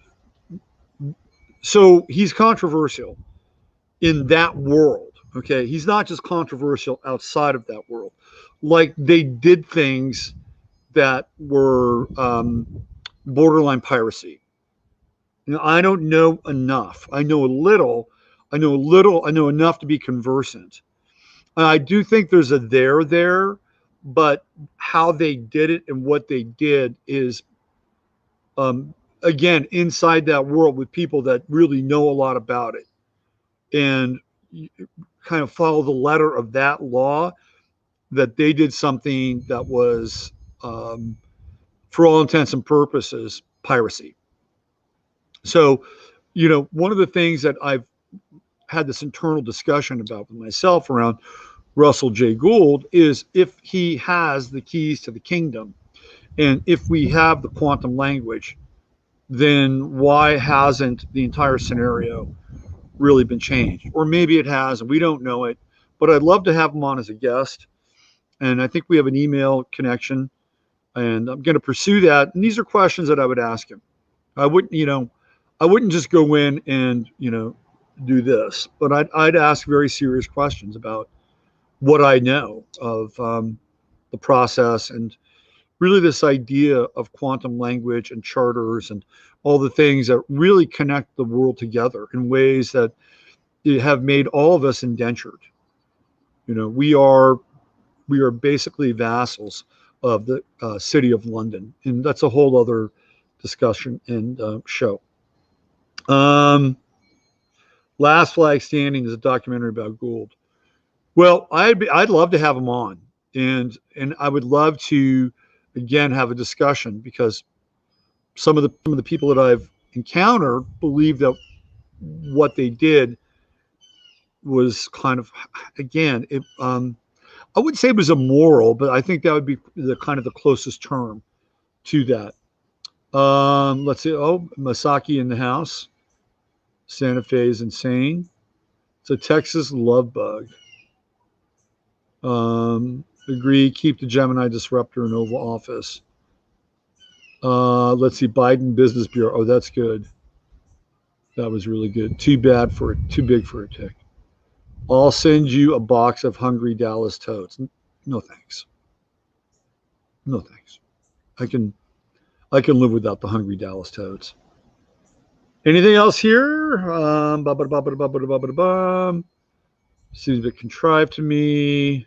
so he's controversial in that world. Okay. He's not just controversial outside of that world. Like they did things that were borderline piracy. You know, I don't know enough. I know a little. I know enough to be conversant. I do think there's a there, but how they did it and what they did is, again, inside that world with people that really know a lot about it and kind of follow the letter of that law, that they did something that was, for all intents and purposes, piracy. So, you know, one of the things that I've had this internal discussion about with myself around Russell J. Gould is if he has the keys to the kingdom and if we have the quantum language, then why hasn't the entire scenario really been changed? Or maybe it has and we don't know it, but I'd love to have him on as a guest. And I think we have an email connection and I'm going to pursue that. And these are questions that I would ask him. I wouldn't, you know, I wouldn't just go in and, do this, but I'd ask very serious questions about what I know of the process and really this idea of quantum language and charters and all the things that really connect the world together in ways that have made all of us indentured. We are basically vassals of the city of London, and that's a whole other discussion and show. Last Flag Standing is a documentary about Gould. Well, I'd love to have him on, and I would love to again have a discussion, because some of the people that I've encountered believe that what they did was kind of, again, I wouldn't say it was immoral, but I think that would be the kind of the closest term to that. Let's see. Oh, Masaki in the house. Santa Fe is insane. It's a Texas love bug. Agree. Keep the Gemini disruptor in Oval Office. Let's see. Biden Business Bureau. Oh, that's good. That was really good. Too big for a tick. I'll send you a box of hungry Dallas toads. No thanks. No thanks. I can live without the hungry Dallas toads. Anything else here? Seems a bit contrived to me.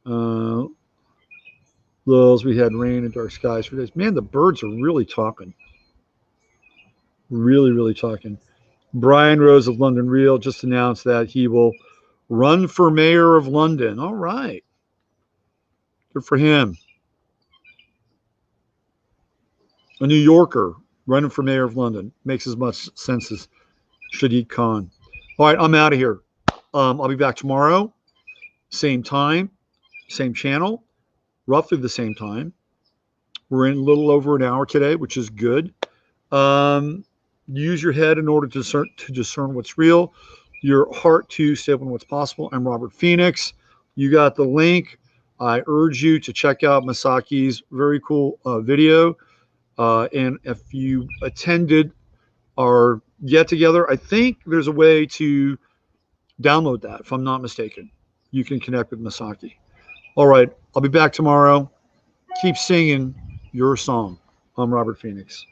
Lils, we had rain and dark skies for days. Man, the birds are really talking. Really, really talking. Brian Rose of London Real just announced that he will run for mayor of London. All right. Good for him. A New Yorker running for mayor of London makes as much sense as Shadiq Khan. All right, I'm out of here. I'll be back tomorrow. Same time, same channel, roughly the same time. We're in a little over an hour today, which is good. Use your head in order to discern what's real, your heart to stay open what's possible. I'm Robert Phoenix. You got the link. I urge you to check out Masaki's very cool video. And if you attended our get together, I think there's a way to download that, if I'm not mistaken. You can connect with Masaki. All right, I'll be back tomorrow. Keep singing your song. I'm Robert Phoenix.